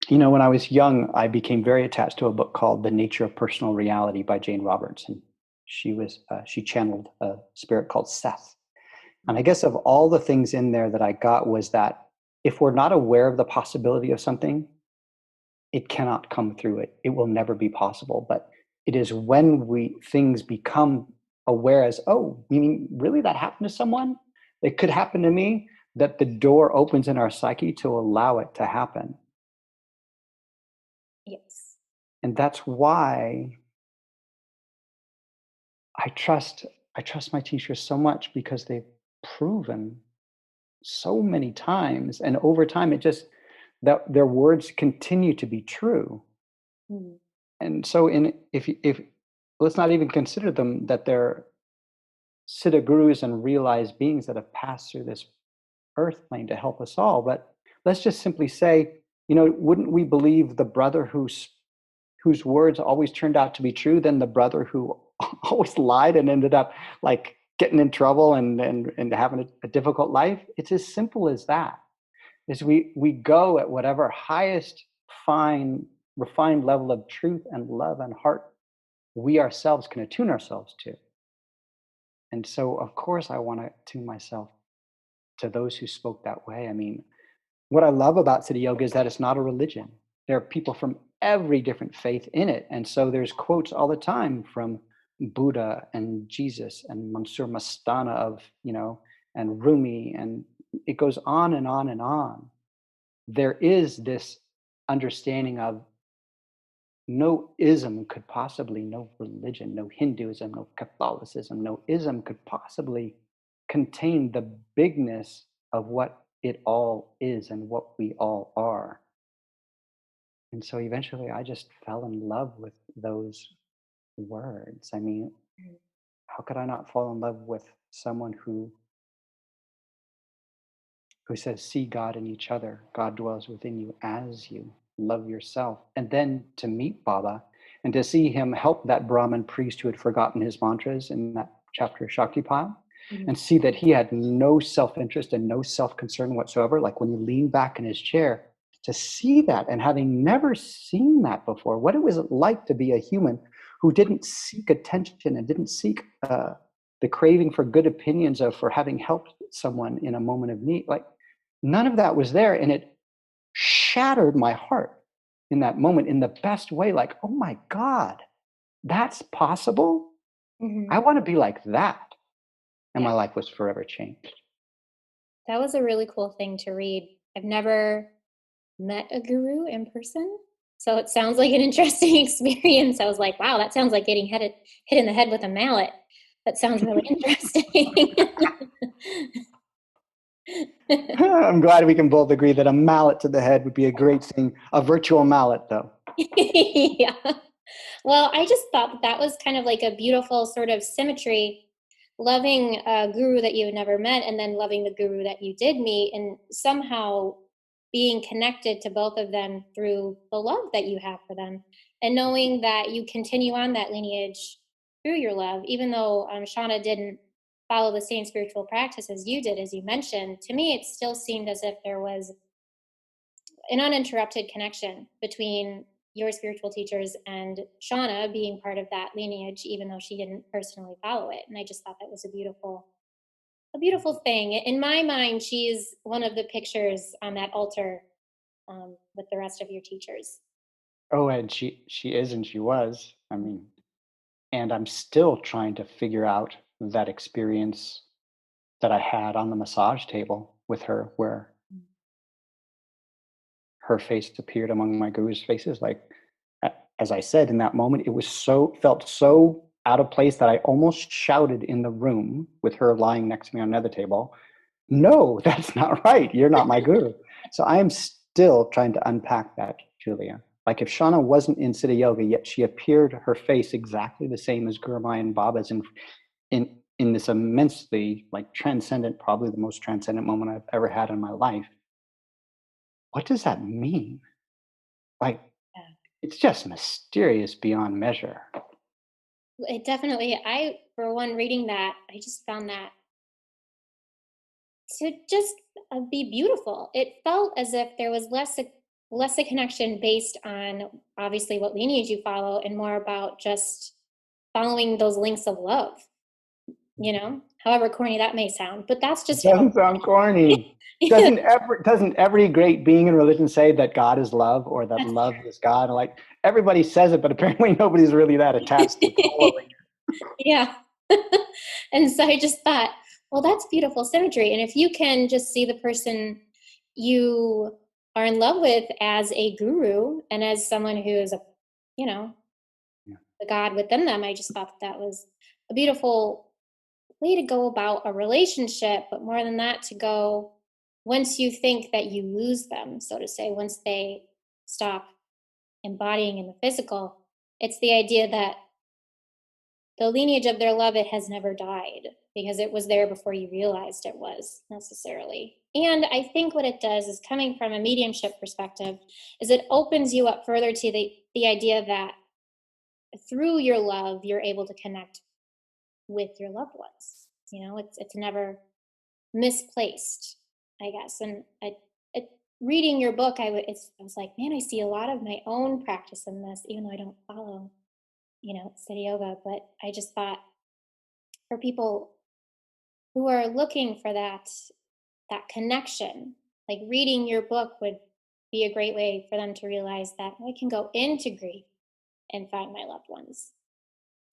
when I was young, I became very attached to a book called The Nature of Personal Reality by Jane Roberts. And she channeled a spirit called Seth. And I guess of all the things in there that I got was that if we're not aware of the possibility of something, it cannot come through it. It will never be possible. But it is when things become aware as, oh, you mean really that happened to someone? It could happen to me, that the door opens in our psyche to allow it to happen. Yes. And that's why I trust my teachers so much, because they've proven so many times, and over time it just, that their words continue to be true. Mhm. And so if let's not even consider them that they're siddha gurus and realized beings that have passed through this earth plane to help us all, but let's just simply say, wouldn't we believe the brother whose words always turned out to be true than the brother who always lied and ended up like getting in trouble and having a difficult life? It's as simple as that. Is we go at whatever highest fine refined level of truth and love and heart we ourselves can attune ourselves to. And so of course I want to tune myself to those who spoke that way. I mean, what I love about Siddha Yoga is that it's not a religion. There are people from every different faith in it. And so there's quotes all the time from Buddha and Jesus and Mansur Mastana and Rumi, and it goes on and on and on. There is this understanding of no ism could possibly, no religion, no Hinduism, no Catholicism, no ism could possibly contain the bigness of what it all is and what we all are. And so eventually I just fell in love with those words. I mean, how could I not fall in love with someone who says, see God in each other. God dwells within you as you love yourself. And then to meet Baba and to see him help that Brahmin priest who had forgotten his mantras in that chapter of Shaktipat, and see that he had no self-interest and no self-concern whatsoever. Like when you lean back in his chair, to see that, and having never seen that before, what it was like to be a human who didn't seek attention and didn't seek the craving for good opinions for having helped someone in a moment of need. Like, none of that was there. And it shattered my heart in that moment in the best way. Like, oh my God, that's possible. Mhm. I want to be like that. And Yeah. my life was forever changed. That was a really cool thing to read. I've never met a guru in person, so it sounds like an interesting experience. I was like, wow, that sounds like getting hit in the head with a mallet. That sounds really interesting. I'm glad we can both agree that a mallet to the head would be a great thing. A virtual mallet, though. Yeah. Well, I just thought that was kind of like a beautiful sort of symmetry, loving a guru that you had never met and then loving the guru that you did meet, and somehow being connected to both of them through the love that you have for them, and knowing that you continue on that lineage through your love, even though Shauna didn't follow the same spiritual practice as you did, as you mentioned. To me, it still seemed as if there was an uninterrupted connection between your spiritual teachers and Shauna being part of that lineage, even though she didn't personally follow it. And I just thought that was a beautiful thing. In my mind, she's one of the pictures on that altar with the rest of your teachers. Oh, and she is and she was. I mean, and I'm still trying to figure out that experience that I had on the massage table with her, where her face appeared among my guru's faces. Like, as I said, in that moment, it was felt so out of place that I almost shouted in the room with her lying next to me on another table, no, that's not right. You're not my guru. So I am still trying to unpack that, Julia. Like, if Shauna wasn't in Siddha Yoga, yet she appeared her face exactly the same as Gurumai and Baba's in in this immensely like transcendent, probably the most transcendent moment I've ever had in my life. What does that mean? Like, Yeah. it's just mysterious beyond measure. It definitely, I, for one, reading that, I just found that to just be beautiful. It felt as if there was less a connection based on obviously what lineage you follow, and more about just following those links of love. However corny that may sound, but that's It just how. doesn't sound corny. Yeah, Doesn't every great being in religion say that God is love or that that's love is God? Like everybody says it, but apparently nobody's really that attached to following it. yeah. And so I just thought, well, that's beautiful symmetry. And if you can just see the person you are in love with as a guru and as someone who is you know, Yeah. the God within them, I just thought that was a beautiful way to go about a relationship. But more than that, to go, once you think that you lose them, so to say, once they stop embodying in the physical, it's the idea that the lineage of their love, it has never died because it was there before you realized it was necessarily. And I think what it does is, coming from a mediumship perspective, is it opens you up further to the idea that through your love you're able to connect with your loved ones. It's never misplaced, I guess. And reading your book, I was like, man, I see a lot of my own practice in this, even though I don't follow steady yoga. But I just thought, for people who are looking for that connection, like, reading your book would be a great way for them to realize that I can go into grief and find my loved ones.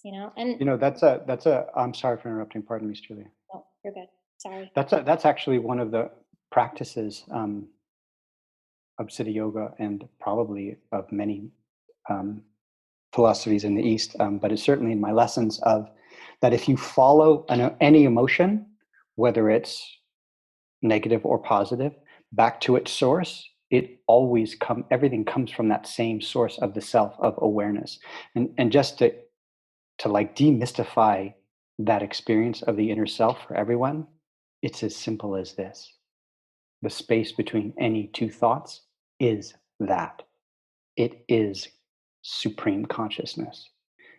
And That's a I'm sorry for interrupting, pardon me, Julia. oh, you're good. Sorry. That's actually one of the practices of Siddha Yoga and probably of many um, philosophies in the East, but it's certainly in my lessons of that if you follow any emotion, whether it's negative or positive, back to its source, everything comes from that same source of the self of awareness. And just to like demystify that experience of the inner self for everyone, it's as simple as this. The space between any two thoughts is that. It is supreme consciousness.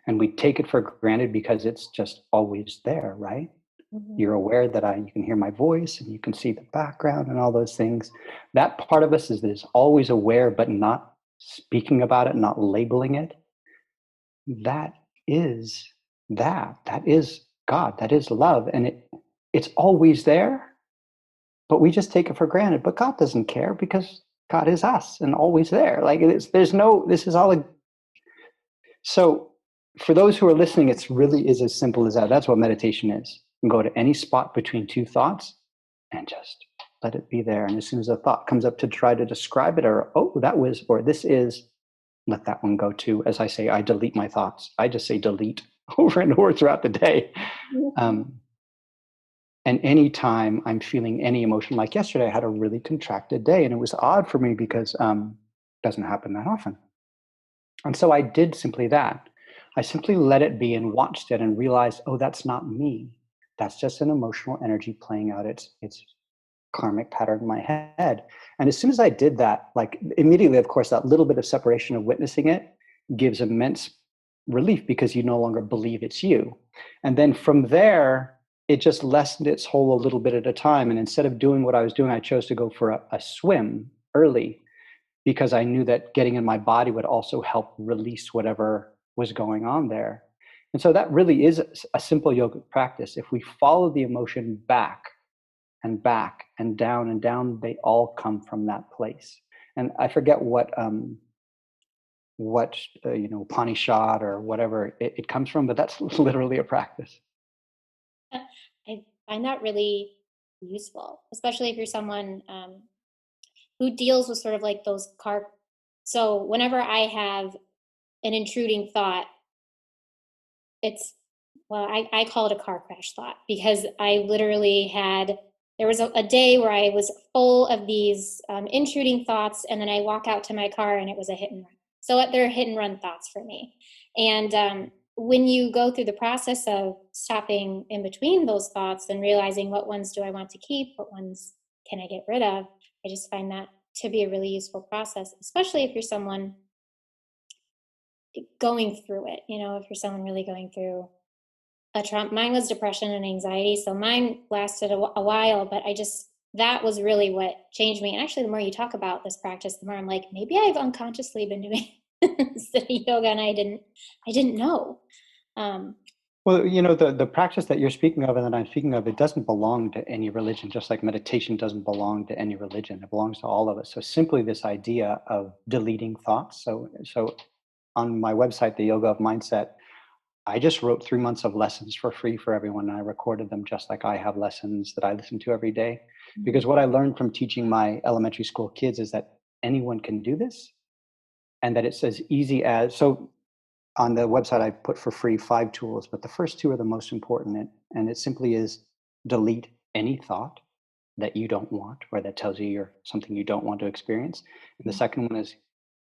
And we take it for granted because it's just always there, right? Mhm. You're aware that you can hear my voice and you can see the background and all those things. That part of us is always aware, but not speaking about it, not labeling it. That is that. That is God. That is love. And it's always there, but we just take it for granted. But God doesn't care because God is us and always there. Like this is all so for those who are listening, it's really is as simple as that. That's what meditation is. You can go to any spot between two thoughts and just let it be there. And as soon as a thought comes up to try to describe it, or this is, let that one go too. As I say, I delete my thoughts. I just say delete over and over throughout the day. And anytime I'm feeling any emotion, like yesterday, I had a really contracted day, and it was odd for me because it doesn't happen that often. And so I did simply that. I simply let it be and watched it and realized, oh, that's not me. That's just an emotional energy playing out its karmic pattern in my head. And as soon as I did that, like immediately, of course, that little bit of separation of witnessing it gives immense relief because you no longer believe it's you. And then from there, it just lessened its hold a little bit at a time. And instead of doing what I was doing, I chose to go for a swim early because I knew that getting in my body would also help release whatever was going on there. And so that really is a simple yogic practice. If we follow the emotion back and down, they all come from that place. And I forget what Upanishad or whatever it comes from, but that's literally a practice. I find that really useful, especially if you're someone who deals with sort of like those car. So whenever I have an intruding thought, it's, well, I call it a car crash thought, because I literally there was a day where I was full of these intruding thoughts, and then I walk out to my car and it was a hit and run. So they're hit and run thoughts for me. And when you go through the process of stopping in between those thoughts and realizing what ones do I want to keep, what ones can I get rid of, I just find that to be a really useful process, especially if you're someone going through it. If you're someone really going through a trauma. Mine was depression and anxiety, so mine lasted a while, but that was really what changed me. And actually, the more you talk about this practice, the more I'm like, maybe I've unconsciously been doing city yoga, and I didn't know. Well, the practice that you're speaking of and that I'm speaking of, it doesn't belong to any religion, just like meditation doesn't belong to any religion. It belongs to all of us. So simply this idea of deleting thoughts. So on my website, the Yoga of Mindset, I just wrote 3 months of lessons for free for everyone. And I recorded them just like I have lessons that I listen to every day. Because what I learned from teaching my elementary school kids is that anyone can do this, and that it's as easy as, so on the website, I put for free 5 tools, but the first 2 are the most important. And it simply is delete any thought that you don't want, or that tells you you're something you don't want to experience. And the second one is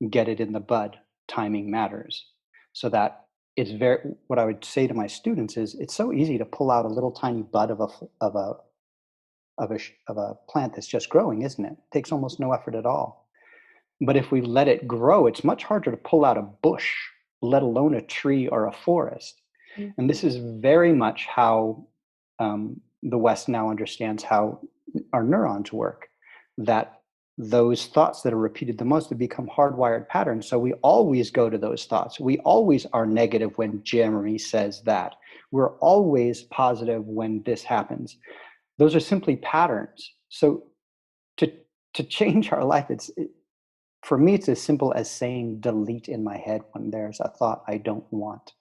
get it in the bud. Timing matters. So that it's what I would say to my students is, it's so easy to pull out a little tiny bud of a plant that's just growing, isn't it? It takes almost no effort at all. But if we let it grow, it's much harder to pull out a bush, let alone a tree or a forest. And this is very much how the West now understands how our neurons work, that those thoughts that are repeated the most have become hardwired patterns. So we always go to those thoughts. We always are negative when Jeremy says that. We're always positive when this happens. Those are simply patterns. So to change our life, for me, it's as simple as saying delete in my head when there's a thought I don't want,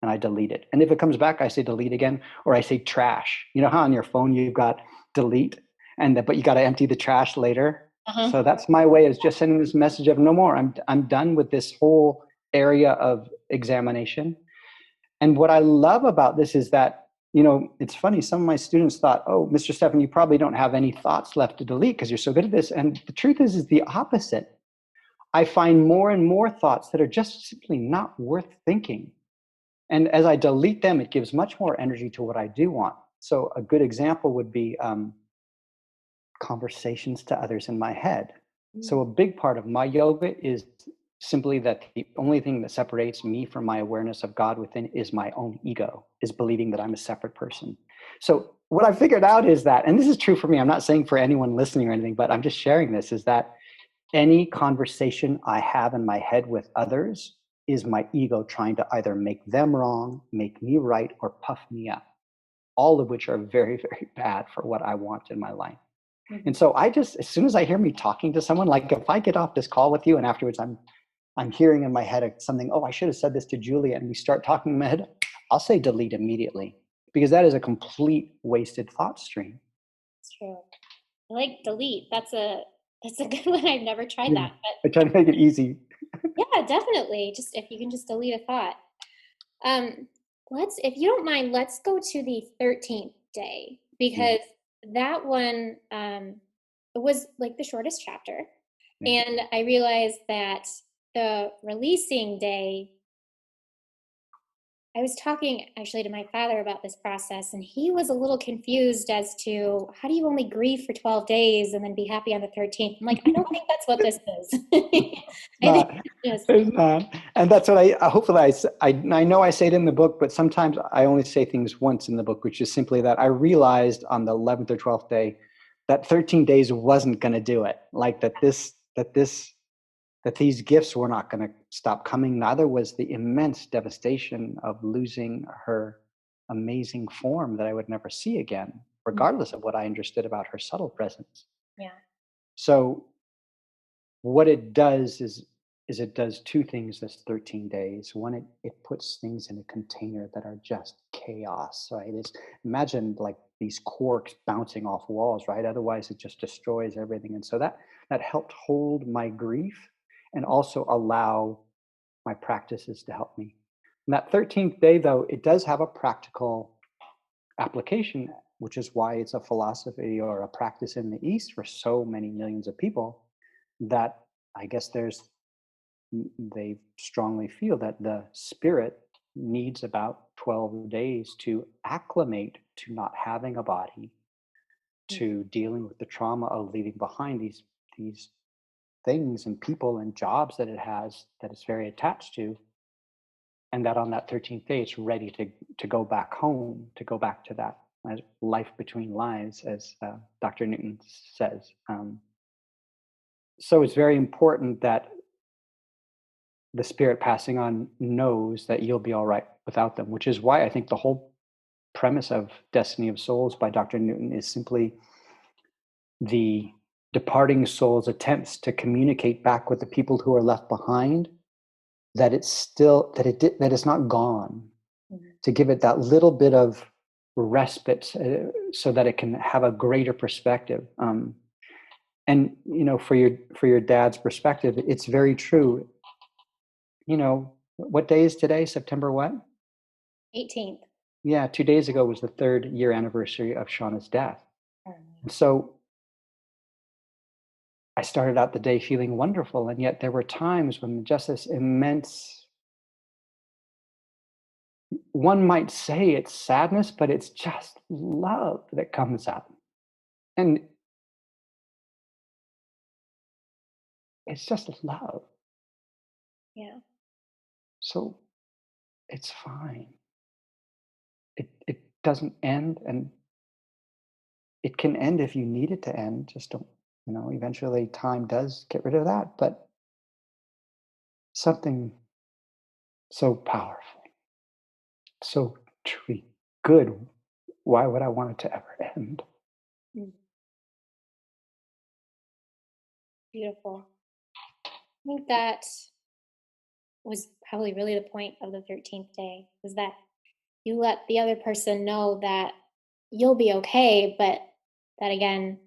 and I delete it. And if it comes back, I say delete again, or I say trash. You know how on your phone you've got delete, but you got to empty the trash later. So that's my way of just sending this message of no more. I'm done with this whole area of examination. And what I love about this is that, it's funny. Some of my students thought, oh, Mr. Steffen, you probably don't have any thoughts left to delete because you're so good at this. And the truth is the opposite. I find more and more thoughts that are just simply not worth thinking. And as I delete them, it gives much more energy to what I do want. So a good example would be conversations to others in my head. So a big part of my yoga is simply that the only thing that separates me from my awareness of God within is my own ego, is believing that I'm a separate person. So what I figured out is that, and this is true for me, I'm not saying for anyone listening or anything, but I'm just sharing this, is that any conversation I have in my head with others is my ego trying to either make them wrong, make me right, or puff me up, all of which are very, very bad for what I want in my life. And so as soon as I hear me talking to someone, like if I get off this call with you and afterwards I'm hearing in my head something, oh, I should have said this to Julia, and we start talking in my head, I'll say delete immediately, because that is a complete wasted thought stream. It's true. I like delete. That's a good one. I've never tried that. But I try to make it easy. Yeah, definitely. Just if you can just delete a thought. If you don't mind, let's go to the 13th day, because that one was like the shortest chapter. And I realized that the releasing day, I was talking actually to my father about this process, and he was a little confused as to how do you only grieve for 12 days and then be happy on the 13th? I'm like, I don't think that's what this is. It's not. And that's what I know I say it in the book, but sometimes I only say things once in the book, which is simply that I realized on the 11th or 12th day that 13 days wasn't going to do it. Like that these gifts were not going to stop coming. Neither was the immense devastation of losing her amazing form that I would never see again, regardless of what I understood about her subtle presence. Yeah. So what it does is it does 2 things this 13 days. One, it puts things in a container that are just chaos, right? Imagine like these corks bouncing off walls, right? Otherwise it just destroys everything. And so that helped hold my grief and also allow my practices to help me. And that 13th day, though, it does have a practical application, which is why it's a philosophy or a practice in the East for so many millions of people, that I guess they strongly feel that the spirit needs about 12 days to acclimate to not having a body, to dealing with the trauma of leaving behind these things and people and jobs that it has that it's very attached to, and that on that 13th day it's ready to go back home, to go back to that life between lives, as Dr. Newton says. So it's very important that the spirit passing on knows that you'll be all right without them, which is why I think the whole premise of Destiny of Souls by Dr. Newton is simply the departing soul's attempts to communicate back with the people who are left behind, that it's still that it's not gone, to give it that little bit of respite, so that it can have a greater perspective. And for your dad's perspective, it's very true. What day is today? September what? 18th. Yeah, 2 days ago was the 3rd-year anniversary of Shauna's death. And so I started out the day feeling wonderful, and yet there were times when just this immense, one might say it's sadness, but it's just love that comes up. And it's just love. Yeah. So it's fine. It doesn't end, and it can end if you need it to end. Just don't, eventually time does get rid of that, but something so powerful, so truly good. Why would I want it to ever end? Mm. Beautiful. I think that was probably really the point of the 13th day, was that you let the other person know that you'll be okay, but that again,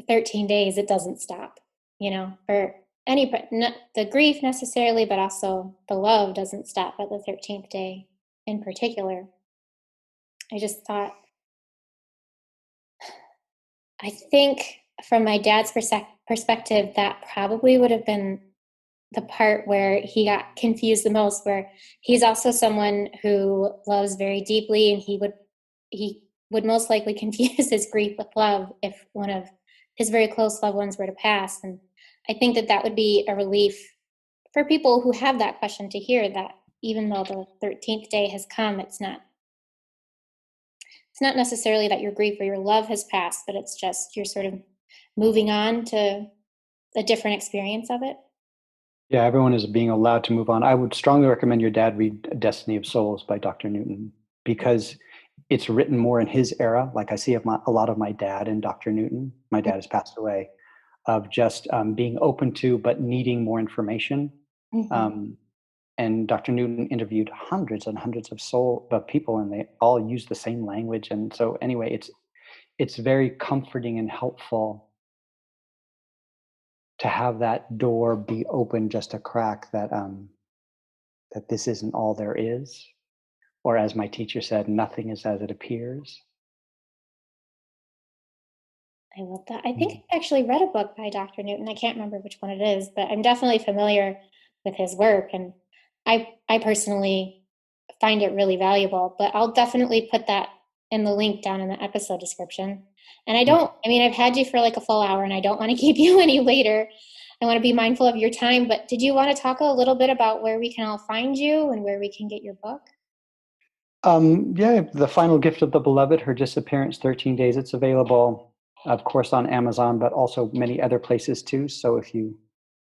13 days, it doesn't stop, for not the grief necessarily, but also the love doesn't stop at the 13th day in particular. I just thought, I think from my dad's perspective, that probably would have been the part where he got confused the most, where he's also someone who loves very deeply, and he would most likely confuse his grief with love if one of his very close loved ones were to pass. And I think that that would be a relief for people who have that question, to hear that even though the 13th day has come, it's not necessarily that your grief or your love has passed, but it's just you're sort of moving on to a different experience of it. Yeah, everyone is being allowed to move on. I would strongly recommend your dad read Destiny of Souls by Dr. Newton, because it's written more in his era. Like I see a lot of my dad in Dr. Newton. My dad has passed away, of just being open to, but needing more information. Mhm. And Dr. Newton interviewed hundreds and hundreds of people, and they all use the same language. And so, anyway, it's very comforting and helpful to have that door be open just a crack, that this isn't all there is, or as my teacher said, nothing is as it appears. I love that. I think Mm. I actually read a book by Dr. Newton. I can't remember which one it is, but I'm definitely familiar with his work, and I personally find it really valuable. But I'll definitely put that in the link down in the episode description. And I mean, I've had you for like a full hour, and I don't want to keep you any later. I want to be mindful of your time. But did you want to talk a little bit about where we can all find you and where we can get your book? Yeah, The Final Gift of the Beloved, Her Disappearance, 13 Days. It's available, of course, on Amazon, but also many other places too. So if you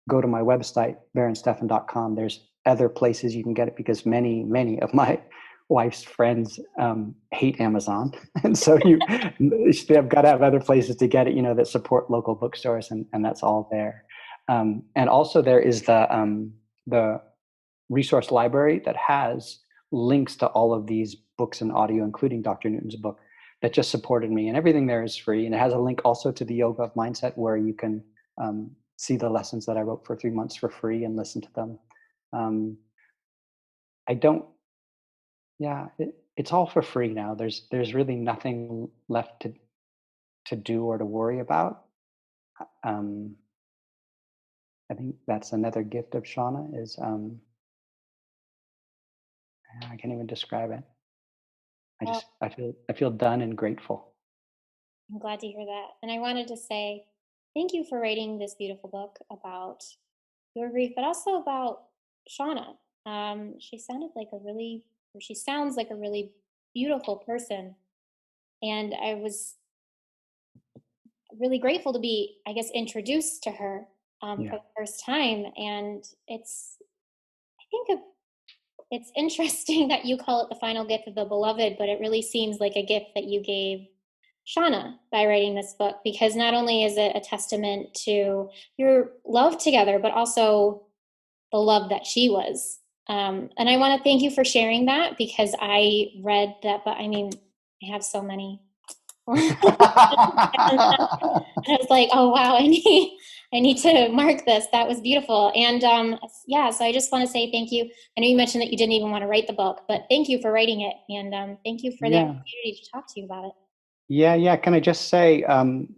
go to my website, baronsteffen.com, there's other places you can get it, because many, many of my wife's friends hate Amazon. And so they've got to have other places to get it, that support local bookstores, and that's all there. And also there is the resource library that has links to all of these books and audio, including Dr. Newton's book, that just supported me. And everything there is free. And it has a link also to the Yoga of Mindset, where you can see the lessons that I wrote for 3 months for free and listen to them. Um, I don't, yeah, it's all for free now. There's really nothing left to do or to worry about. Um, I think that's another gift of Shauna, is Yeah, I can't even describe it. Well, I feel done and grateful. I'm glad to hear that. And I wanted to say thank you for writing this beautiful book about your grief, but also about Shauna. She sounded like a really, or she sounds like a really beautiful person. And I was really grateful to be, I guess, introduced to her Yeah. for the first time. And I think it's interesting that you call it the final gift of the beloved, but it really seems like a gift that you gave Shauna by writing this book, because not only is it a testament to your love together, but also the love that she was. And I want to thank you for sharing that, because I read that, but I mean, I have so many. And I was like, oh wow, I need to mark this. That was beautiful. And yeah, so I just want to say thank you. I know you mentioned that you didn't even want to write the book, but thank you for writing it, and thank you for the Yeah. opportunity to talk to you about it. Yeah, yeah. Can I just say,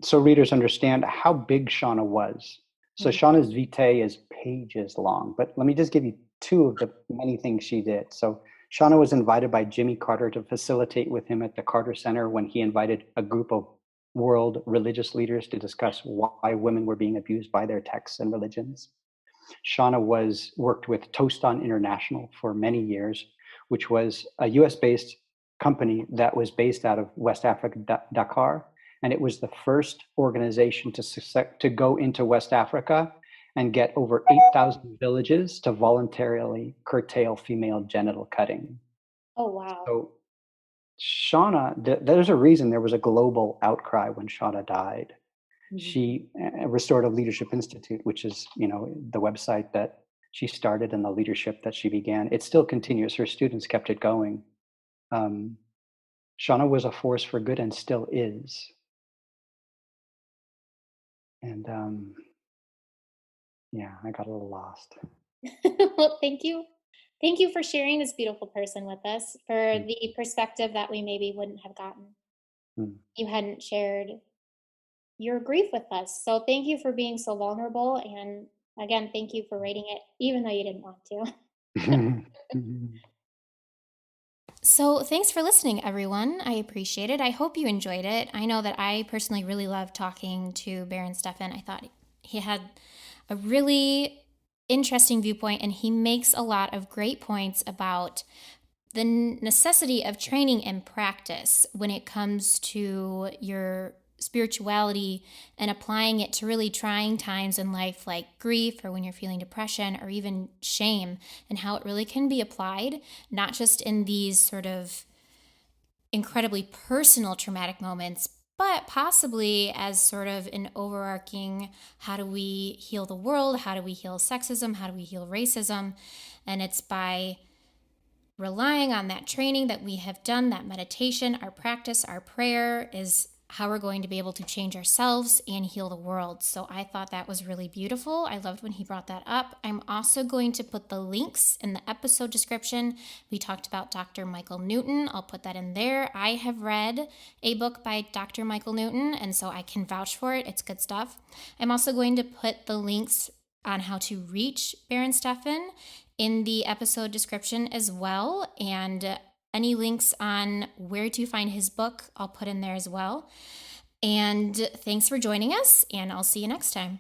so readers understand how big Shauna was? So Mhm. Shauna's vitae is pages long, but let me just give you two of the many things she did. So Shauna was invited by Jimmy Carter to facilitate with him at the Carter Center when he invited a group of world religious leaders to discuss why women were being abused by their texts and religions. Shauna was worked with Tostan International for many years, which was a US-based company that was based out of West Africa, Dakar, and it was the first organization to go into West Africa and get over 8,000 villages to voluntarily curtail female genital cutting. Oh wow. So Shauna, there's a reason there was a global outcry when Shauna died. Mhm. She Restorative Leadership Institute, which is the website that she started and the leadership that she began. It still continues. Her students kept it going. Um, Shauna was a force for good and still is. And yeah, I got a little lost. Well, thank you. Thank you for sharing this beautiful person with us, for Mm, the perspective that we maybe wouldn't have gotten. mm. You hadn't shared your grief with us. So thank you for being so vulnerable. And again, thank you for writing it, even though you didn't want to. So, thanks for listening, everyone. I appreciate it. I hope you enjoyed it. I know that I personally really loved talking to Barron Steffen. I thought he had a really interesting viewpoint, and he makes a lot of great points about the necessity of training and practice when it comes to your spirituality and applying it to really trying times in life, like grief or when you're feeling depression or even shame, and how it really can be applied, not just in these sort of incredibly personal traumatic moments, but possibly as sort of an overarching, how do we heal the world? How do we heal sexism? How do we heal racism? And it's by relying on that training that we have done, that meditation, our practice, our prayer is how we're going to be able to change ourselves and heal the world. So I thought that was really beautiful. I loved when he brought that up. I'm also going to put the links in the episode description. We talked about Dr. Michael Newton. I'll put that in there. I have read a book by Dr. Michael Newton, and so I can vouch for it. It's good stuff. I'm also going to put the links on how to reach Barron Steffen in the episode description as well, and any links on where to find his book I'll put in there as well. And thanks for joining us, and I'll see you next time.